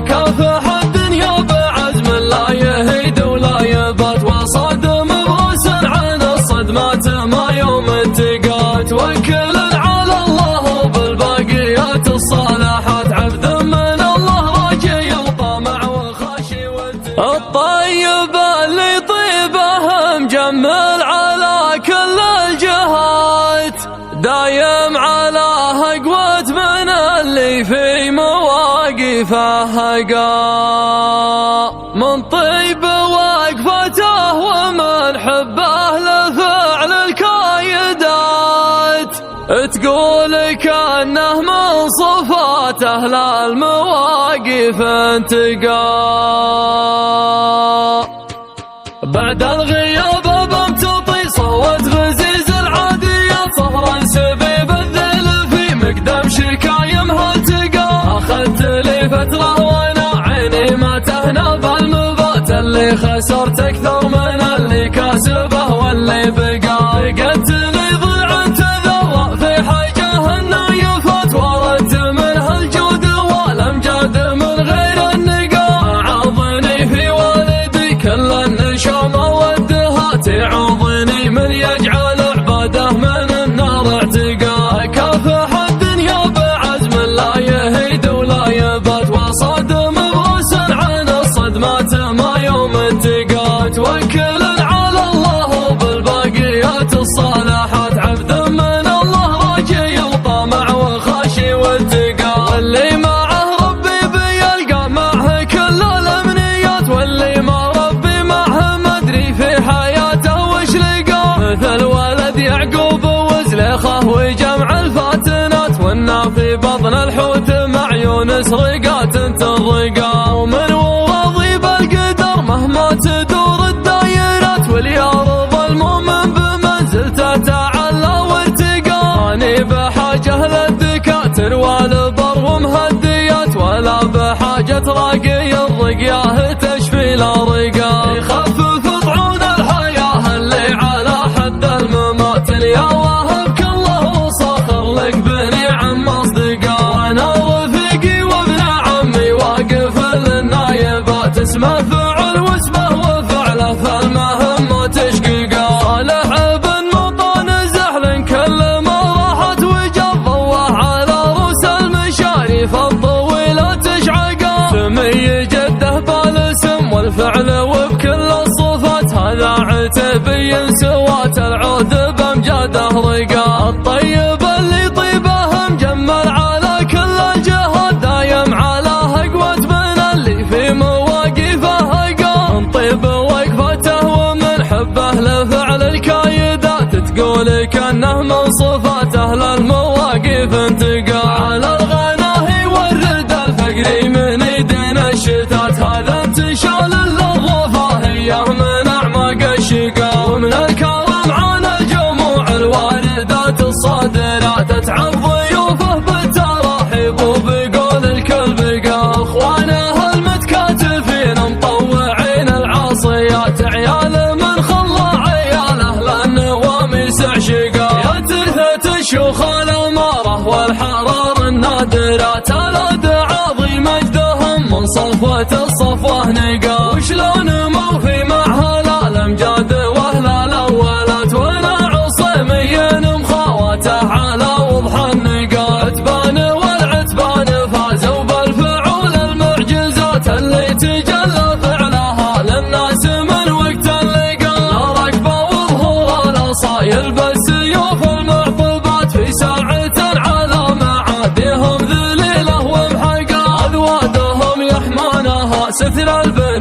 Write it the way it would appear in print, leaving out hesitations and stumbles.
كافح الدنيا بعزم لا يهيد ولا يبات، وصادم برأس عن الصدمات ما يوم التقات، وكل على الله بالباقيات الصالحات، عبد من الله راجي وطامع وخاشي الطيب اللي طيبه مجمل على كل الجهات، دايم على هقوة من اللي في مواقفه هقا، من طيب وقفته ومن حبه لفعل الكايدات، تقول كأنه من صفات أهل المواقف انتقى. بعد الغياب بمتطي صوت غزيز العاديات، صهرا سبيب الذل في مقدم شكايمها التقى، أخذت لي فترة وانا عيني ما تهنى بالمبات، اللي خسرت أكثر من اللي كاسبه واللي بقى، لقيتني ضلع تذرع في حاجه النايفات، وردت منها الجود والأمجاد من غير النقا، عاضني في والدي كل النشام ودها، تعوضني من يجعل عباده من النار اعتقا، كافح الدنيا بعزم لا يهيد ولا يبات، وصادم برأس عن الصدمات ما يوم التقات، وكل على الله بالباقيات الصالحات، عبد من الله راجي وطامع وخاشي واتقى، واللي معه ربي بيلقى معه كل الامنيات، واللي ما ربي معه مدري في حياته وش لقى، مثل ولد يعقوب وزليخه وجمع الفاتنات، والنا في بطن الحوت مع يونس رقات ترقى، ومن وراضي بالقدر مهما تدور الدايرات، واليارض المؤمن بمنزلته تعلى وارتقى، ماني بحاجه للدكاتر والبر ومهديات، ولا بحاجة راقي الرقياه تشفي لا رقا، يخفف طعون الحياة اللي على حد الممات، يا واهب كله وصاخر لك بنعم اصدقاء، وانا رفيقي وابن عمي واقف للنايبات، اسمه فعل واسمه وفعله فالمهم تشقيقا، صالح بن مطان زحل كل ما راحت وجر ضواه على روس المشاريف الطويلة تشعقا، سمي جده بالاسم والفعل وبكل الصفات، هذا عتبي سوات العود بامجاده رقا، الطيب اللي طيبه مجمل على كل الجهات، دايم على هقوة من اللي في مواقفه هقا، من طيب وقفته ومن حبه لفعل الكايدات، تقول كأنه من صفات أهل المواقف انتقى، على الغناهي والرد الفقري من ايدين الشتات، هذا انتشال الرفاهية من أعماق الشقا، ومن الكرم عن الجموع الواردات الصادرات، اتعب ضيوفه بالتراحيب وبقول الكل بقى، اخوانه المتكاتفين مطوعين العصيات، عيال من خلى عياله للنواميس عشقا، يا ترثة الشيوخ الأمارة والحرار النادرات، الأد عظيم مجدهم من صفوة الصفوة نقا، وشلون ما في معها الأمجاد وأهل الأولات، وانا عصيمين مخاوته على وضح النقا، عتبان والعتبان فازوا بالفعول المعجزات، اللي تجلى فعلها للناس من وقت اللقا، لا ركبة وظهور الأصايل بالسيوف المعطبات، في ساعة على معاديهم ذليلة ومحقا، أذوادهم يحمونها ستر البنات.